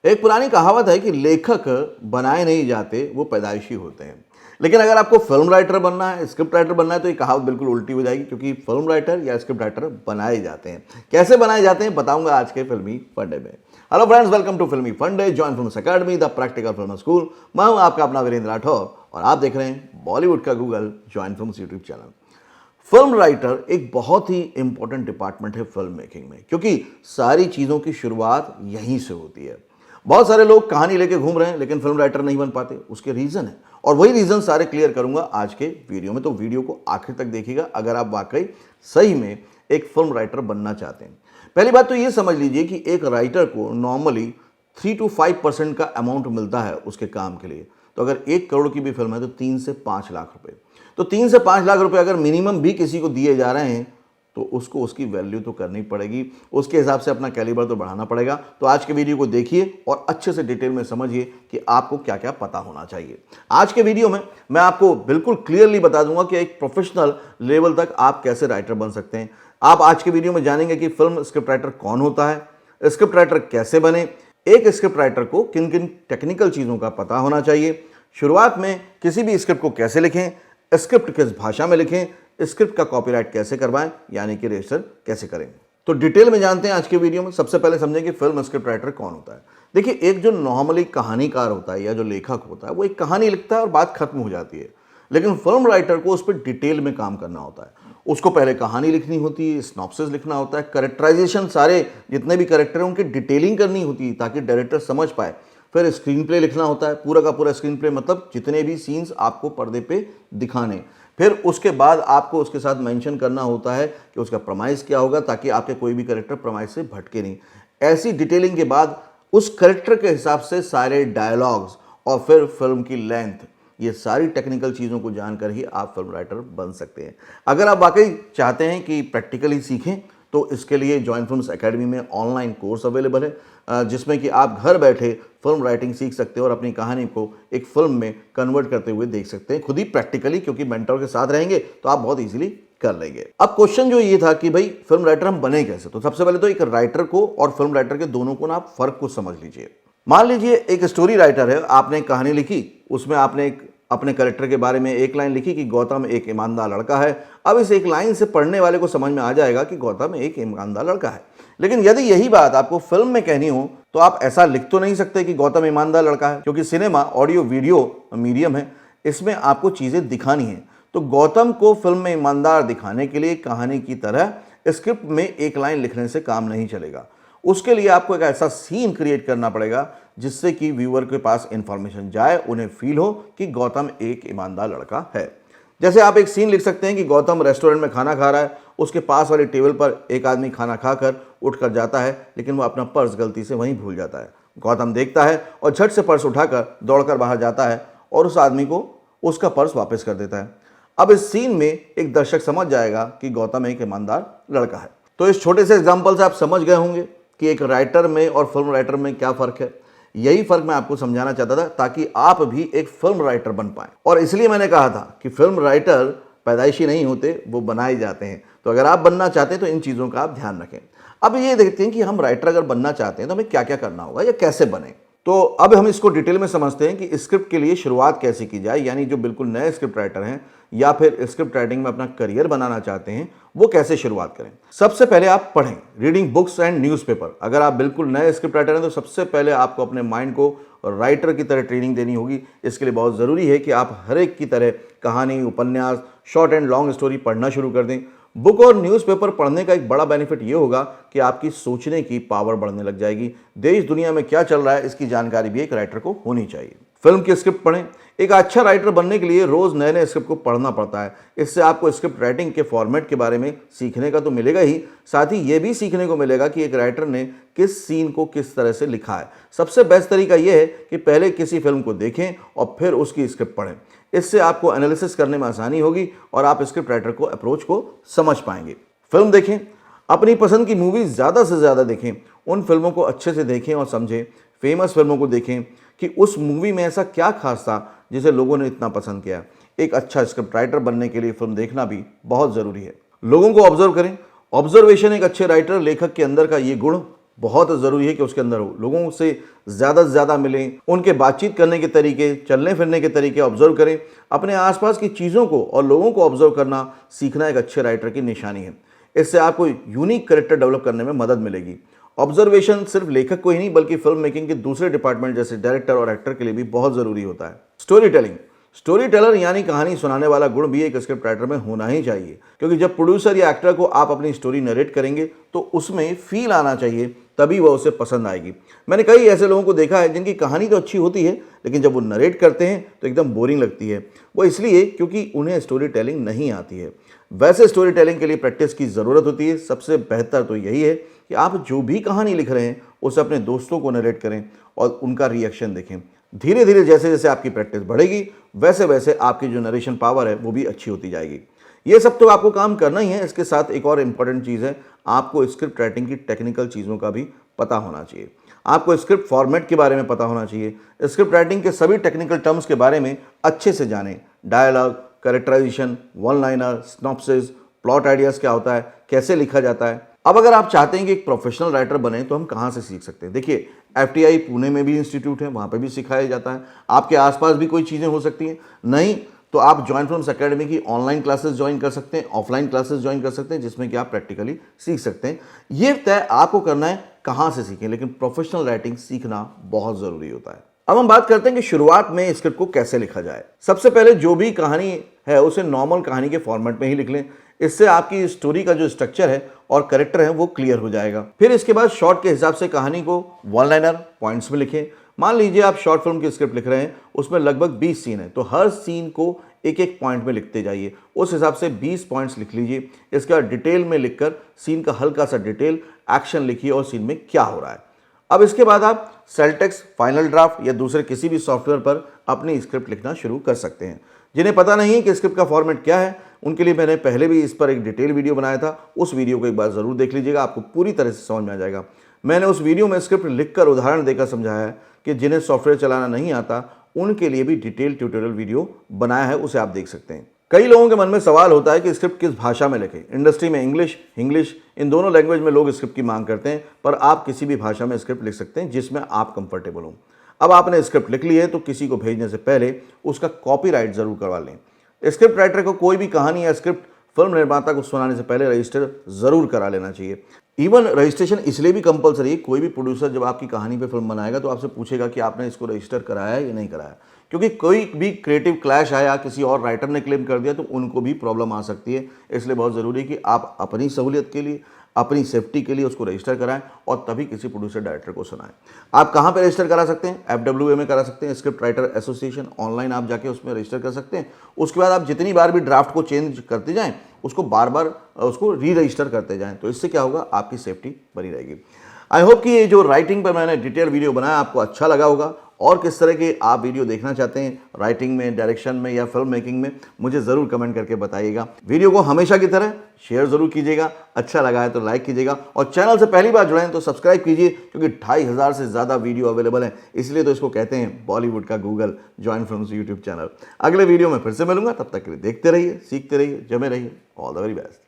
एक पुरानी कहावत है कि लेखक बनाए नहीं जाते, वो पैदाइशी होते हैं। लेकिन अगर आपको फिल्म राइटर बनना है, स्क्रिप्ट राइटर बनना है, तो ये कहावत बिल्कुल उल्टी हो जाएगी, क्योंकि फिल्म राइटर या स्क्रिप्ट राइटर बनाए जाते हैं। कैसे बनाए जाते हैं बताऊंगा आज के फिल्मी फंडे में। हेलो फ्रेंड्स, वेलकम टू फिल्मी फंडे, join films academy, the practical film school. मैं हूं आपका अपना वीरेंद्र राठौर और आप देख रहे हैं बॉलीवुड का Google, join films YouTube channel. Film writer एक बहुत ही इंपॉर्टेंट डिपार्टमेंट है फिल्म मेकिंग में, क्योंकि सारी चीज़ों की शुरुआत यहीं से होती है। बहुत सारे लोग कहानी लेके घूम रहे हैं लेकिन फिल्म राइटर नहीं बन पाते। उसके रीज़न है और वही रीज़न सारे क्लियर करूंगा आज के वीडियो में, तो वीडियो को आखिर तक देखिएगा अगर आप वाकई सही में एक फिल्म राइटर बनना चाहते हैं। पहली बात तो ये समझ लीजिए कि एक राइटर को नॉर्मली 3 to 5% का अमाउंट मिलता है उसके काम के लिए। तो अगर 1 करोड़ की भी फिल्म है तो 3 से 5 लाख रुपए, तो 3 से 5 लाख रुपए अगर मिनिमम भी किसी को दिए जा रहे हैं तो उसको उसकी वैल्यू तो करनी पड़ेगी, उसके हिसाब से अपना कैलिबर तो बढ़ाना पड़ेगा। तो आज के वीडियो को देखिए और अच्छे से डिटेल में समझिए कि आपको क्या क्या पता होना चाहिए। आज के वीडियो में मैं आपको बिल्कुल क्लियरली बता दूंगा कि एक प्रोफेशनल लेवल तक आप कैसे राइटर बन सकते हैं। आप आज के वीडियो में जानेंगे कि फिल्म स्क्रिप्ट राइटर कौन होता है, स्क्रिप्ट राइटर कैसे बने, एक स्क्रिप्ट राइटर को किन किन टेक्निकल चीज़ों का पता होना चाहिए, शुरुआत में किसी भी स्क्रिप्ट को कैसे लिखें, स्क्रिप्ट किस भाषा में लिखें, स्क्रिप्ट का कॉपीराइट कैसे करवाएं, यानी कि रजिस्टर कैसे करें। तो डिटेल में जानते हैं आज के वीडियो में। सबसे पहले समझें कि फिल्म स्क्रिप्ट राइटर कौन होता है। देखिए, एक जो नॉर्मली कहानीकार होता है या जो लेखक होता है वो एक कहानी लिखता है और बात खत्म हो जाती है, लेकिन फिल्म राइटर को उस पर डिटेल में काम करना होता है। उसको पहले कहानी लिखनी होती है, सिनॉप्सिस लिखना होता है, कैरेक्टराइजेशन, सारे जितने भी कैरेक्टर हैं उनकी डिटेलिंग करनी होती है ताकि डायरेक्टर समझ पाए। फिर स्क्रीन प्ले लिखना होता है, पूरा का पूरा स्क्रीन प्ले, मतलब जितने भी सीन्स आपको पर्दे पे दिखाने। फिर उसके बाद आपको उसके साथ मेंशन करना होता है कि उसका प्रमाइस क्या होगा, ताकि आपके कोई भी कैरेक्टर प्रमाइस से भटके नहीं। ऐसी डिटेलिंग के बाद उस कैरेक्टर के हिसाब से सारे डायलॉग्स और फिर फिल्म की लेंथ, ये सारी टेक्निकल चीज़ों को जानकर ही आप फिल्म राइटर बन सकते हैं। अगर आप वाकई चाहते हैं कि प्रैक्टिकली सीखें तो इसके लिए जॉइन फिल्म्स एकेडमी में ऑनलाइन कोर्स अवेलेबल है, जिसमें कि आप घर बैठे फिल्म राइटिंग सीख सकते हैं और अपनी कहानी को एक फिल्म में कन्वर्ट करते हुए देख सकते हैं खुद ही प्रैक्टिकली, क्योंकि मेंटर के साथ रहेंगे तो आप बहुत इजीली कर लेंगे। अब क्वेश्चन जो ये था कि भाई फिल्म राइटर हम बने कैसे, तो सबसे पहले तो एक राइटर को और फिल्म राइटर के दोनों को ना आप फर्क को समझ लीजिए। मान लीजिए एक स्टोरी राइटर है, आपने एक कहानी लिखी, उसमें आपने एक अपने कैरेक्टर के बारे में एक लाइन लिखी कि गौतम एक ईमानदार लड़का है। अब इस एक लाइन से पढ़ने वाले को समझ में आ जाएगा कि गौतम एक ईमानदार लड़का है। लेकिन यदि यही बात आपको फिल्म में कहनी हो तो आप ऐसा लिख तो नहीं सकते कि गौतम ईमानदार लड़का है, क्योंकि सिनेमा ऑडियो वीडियो मीडियम है, इसमें आपको चीज़ें दिखानी है। तो गौतम को फिल्म में ईमानदार दिखाने के लिए कहानी की तरह स्क्रिप्ट में एक लाइन लिखने से काम नहीं चलेगा। उसके लिए आपको एक ऐसा सीन क्रिएट करना पड़ेगा जिससे कि व्यूअर के पास इंफॉर्मेशन जाए, उन्हें फील हो कि गौतम एक ईमानदार लड़का है। जैसे आप एक सीन लिख सकते हैं कि गौतम रेस्टोरेंट में खाना खा रहा है, उसके पास वाली टेबल पर एक आदमी खाना खाकर उठकर जाता है, लेकिन वो अपना पर्स गलती से वहीं भूल जाता है। गौतम देखता है और झट से पर्स उठाकर दौड़कर बाहर जाता है और उस आदमी को उसका पर्स वापस कर देता है। अब इस सीन में एक दर्शक समझ जाएगा कि गौतम एक ईमानदार लड़का है। तो इस छोटे से एग्जाम्पल से आप समझ गए होंगे कि एक राइटर में और फिल्म राइटर में क्या फ़र्क है। यही फ़र्क मैं आपको समझाना चाहता था ताकि आप भी एक फिल्म राइटर बन पाएं। और इसलिए मैंने कहा था कि फिल्म राइटर पैदाइशी नहीं होते, वो बनाए जाते हैं। तो अगर आप बनना चाहते हैं तो इन चीज़ों का आप ध्यान रखें। अब ये देखते हैं कि हम राइटर अगर बनना चाहते हैं तो हमें क्या क्या करना होगा या कैसे बने। तो अब हम इसको डिटेल में समझते हैं कि स्क्रिप्ट के लिए शुरुआत कैसे की जाए, यानी जो बिल्कुल नए स्क्रिप्ट राइटर हैं या फिर स्क्रिप्ट राइटिंग में अपना करियर बनाना चाहते हैं वो कैसे शुरुआत करें। सबसे पहले आप पढ़ें, रीडिंग बुक्स एंड न्यूज़पेपर। अगर आप बिल्कुल नए स्क्रिप्ट राइटर हैं तो सबसे पहले आपको अपने माइंड को राइटर की तरह ट्रेनिंग देनी होगी। इसके लिए बहुत ज़रूरी है कि आप हर एक की तरह कहानी, उपन्यास, शॉर्ट एंड लॉन्ग स्टोरी पढ़ना शुरू कर दें। बुक और न्यूज़पेपर पढ़ने का एक बड़ा बेनिफिट ये होगा कि आपकी सोचने की पावर बढ़ने लग जाएगी। देश दुनिया में क्या चल रहा है इसकी जानकारी भी एक राइटर को होनी चाहिए। फिल्म की स्क्रिप्ट पढ़ें। एक अच्छा राइटर बनने के लिए रोज़ नए नए स्क्रिप्ट को पढ़ना पड़ता है। इससे आपको स्क्रिप्ट राइटिंग के फॉर्मेट के बारे में सीखने का तो मिलेगा ही, साथ ही ये भी सीखने को मिलेगा कि एक राइटर ने किस सीन को किस तरह से लिखा है। सबसे बेस्ट तरीका यह है कि पहले किसी फिल्म को देखें और फिर उसकी स्क्रिप्ट पढ़ें। इससे आपको एनालिसिस करने में आसानी होगी और आप स्क्रिप्ट राइटर को अप्रोच को समझ पाएंगे। फिल्म देखें, अपनी पसंद की मूवीज़ ज़्यादा से ज़्यादा देखें। उन फिल्मों को अच्छे से देखें और समझें। फेमस फिल्मों को देखें कि उस मूवी में ऐसा क्या खास था जिसे लोगों ने इतना पसंद किया। एक अच्छा स्क्रिप्ट राइटर बनने के लिए फिल्म देखना भी बहुत ज़रूरी है। लोगों को ऑब्जर्व करें। ऑब्जर्वेशन एक अच्छे राइटर लेखक के अंदर का ये गुण बहुत ज़रूरी है कि उसके अंदर हो। लोगों से ज़्यादा मिलें, उनके बातचीत करने के तरीके, चलने फिरने के तरीके ऑब्जर्व करें। अपने आसपास की चीज़ों को और लोगों को ऑब्जर्व करना सीखना एक अच्छे राइटर की निशानी है। इससे आपको यूनिक कैरेक्टर डेवलप करने में मदद मिलेगी। ऑब्जर्वेशन सिर्फ लेखक को ही नहीं बल्कि फिल्म मेकिंग के दूसरे डिपार्टमेंट जैसे डायरेक्टर और एक्टर के लिए भी बहुत ज़रूरी होता है। स्टोरी टेलिंग, स्टोरी टेलर यानी कहानी सुनाने वाला गुण भी एक स्क्रिप्ट राइटर में होना ही चाहिए, क्योंकि जब प्रोड्यूसर या एक्टर को आप अपनी स्टोरी नरेट करेंगे तो उसमें फील आना चाहिए, तभी वह उसे पसंद आएगी। मैंने कई ऐसे लोगों को देखा है जिनकी कहानी तो अच्छी होती है लेकिन जब वो नरेट करते हैं तो एकदम बोरिंग लगती है। वो इसलिए क्योंकि उन्हें स्टोरी टेलिंग नहीं आती है। वैसे स्टोरी टेलिंग के लिए प्रैक्टिस की ज़रूरत होती है। सबसे बेहतर तो यही है कि आप जो भी कहानी लिख रहे हैं उसे अपने दोस्तों को नरेट करें और उनका रिएक्शन देखें। धीरे धीरे जैसे जैसे आपकी प्रैक्टिस बढ़ेगी वैसे वैसे आपकी जो नरेशन पावर है वो भी अच्छी होती जाएगी। ये सब तो आपको काम करना ही है। इसके साथ एक और इम्पॉर्टेंट चीज़ है, आपको स्क्रिप्ट राइटिंग की टेक्निकल चीज़ों का भी पता होना चाहिए। आपको स्क्रिप्ट फॉर्मेट के बारे में पता होना चाहिए। स्क्रिप्ट राइटिंग के सभी टेक्निकल टर्म्स के बारे में अच्छे से जानें। Dialogue, characterisation, one liner, synopsis, plot ideas क्या होता है, कैसे लिखा जाता है। अब अगर आप चाहते हैं कि एक प्रोफेशनल राइटर बने तो हम कहाँ से सीख सकते हैं? देखिए, FTI पुणे में भी इंस्टीट्यूट है, वहाँ पे भी सिखाया जाता है। आपके आसपास भी कोई चीज़ें हो सकती हैं। नहीं तो आप जॉइन फिल्म्स एकेडमी की ऑनलाइन क्लासेस ज्वाइन कर सकते हैं, ऑफलाइन क्लासेस ज्वाइन कर सकते हैं, जिसमें कि आप प्रैक्टिकली सीख सकते हैं। ये तय आपको करना है कहाँ से सीखें, लेकिन प्रोफेशनल राइटिंग सीखना बहुत ज़रूरी होता है। अब हम बात करते हैं कि शुरुआत में स्क्रिप्ट को कैसे लिखा जाए। सबसे पहले जो भी कहानी है उसे नॉर्मल कहानी के फॉर्मेट में ही लिख लें। इससे आपकी स्टोरी का जो स्ट्रक्चर है और कैरेक्टर है वो क्लियर हो जाएगा। फिर इसके बाद शॉर्ट के हिसाब से कहानी को वन लाइनर पॉइंट्स में लिखें। मान लीजिए आप शॉर्ट फिल्म की स्क्रिप्ट लिख रहे हैं, उसमें लगभग 20 सीन है, तो हर सीन को एक एक पॉइंट में लिखते जाइए। उस हिसाब से 20 पॉइंट्स लिख लीजिए। इसके बाद डिटेल में लिखकर सीन का हल्का सा डिटेल एक्शन लिखिए और सीन में क्या हो रहा है। अब इसके बाद आप सेलटेक्स, फाइनल ड्राफ्ट या दूसरे किसी भी सॉफ्टवेयर पर अपनी स्क्रिप्ट लिखना शुरू कर सकते हैं। जिन्हें पता नहीं है कि स्क्रिप्ट का फॉर्मेट क्या है, उनके लिए मैंने पहले भी इस पर एक डिटेल वीडियो बनाया था। उस वीडियो को एक बार ज़रूर देख लीजिएगा, आपको पूरी तरह से समझ में आ जाएगा। मैंने उस वीडियो में स्क्रिप्ट लिखकर उदाहरण देकर समझाया है कि जिन्हें सॉफ्टवेयर चलाना नहीं आता उनके लिए भी डिटेल ट्यूटोरियल वीडियो बनाया है, उसे आप देख सकते हैं। कई लोगों के मन में सवाल होता है कि स्क्रिप्ट किस भाषा में लिखें। इंडस्ट्री में इंग्लिश, इन दोनों लैंग्वेज में लोग स्क्रिप्ट की मांग करते हैं, पर आप किसी भी भाषा में स्क्रिप्ट लिख सकते हैं जिसमें आप कंफर्टेबल हो। अब आपने स्क्रिप्ट लिख ली है तो किसी को भेजने से पहले उसका कॉपीराइट जरूर करवा लें। स्क्रिप्ट राइटर को कोई भी कहानी या स्क्रिप्ट फिल्म निर्माता को सुनाने से पहले रजिस्टर जरूर करा लेना चाहिए। इवन रजिस्ट्रेशन इसलिए भी कंपलसरी है, कोई भी प्रोड्यूसर जब आपकी कहानी पे फिल्म बनाएगा तो आपसे पूछेगा कि आपने इसको रजिस्टर कराया है या नहीं कराया, क्योंकि कोई भी क्रिएटिव क्लैश आया, किसी और राइटर ने क्लेम कर दिया तो उनको भी प्रॉब्लम आ सकती है। इसलिए बहुत ज़रूरी है कि आप अपनी सहूलियत के लिए, अपनी सेफ्टी के लिए उसको रजिस्टर कराएं और तभी किसी प्रोड्यूसर डायरेक्टर को सुनाएं। आप कहाँ पे रजिस्टर करा सकते हैं? FWA में करा सकते हैं, स्क्रिप्ट राइटर एसोसिएशन, ऑनलाइन आप जाके उसमें रजिस्टर कर सकते हैं। उसके बाद आप जितनी बार भी ड्राफ्ट को चेंज करते जाएं, उसको बार बार उसको री रजिस्टर करते जाएं, तो इससे क्या होगा, आपकी सेफ्टी बनी रहेगी। आई होप कि ये जो राइटिंग पर मैंने डिटेल वीडियो बनाया आपको अच्छा लगा होगा। और किस तरह के आप वीडियो देखना चाहते हैं राइटिंग में, डायरेक्शन में या फिल्म मेकिंग में, मुझे ज़रूर कमेंट करके बताइएगा। वीडियो को हमेशा की तरह शेयर ज़रूर कीजिएगा, अच्छा लगा है तो लाइक कीजिएगा और चैनल से पहली बार जुड़े हैं तो सब्सक्राइब कीजिए, क्योंकि 2500 से ज़्यादा वीडियो अवेलेबल है। इसलिए तो इसको कहते हैं बॉलीवुड का Google, join films YouTube channel. अगले वीडियो में फिर से मिलूंगा, तब तक के लिए देखते रहिए, सीखते रहिए, जमे रहिए। All the very best.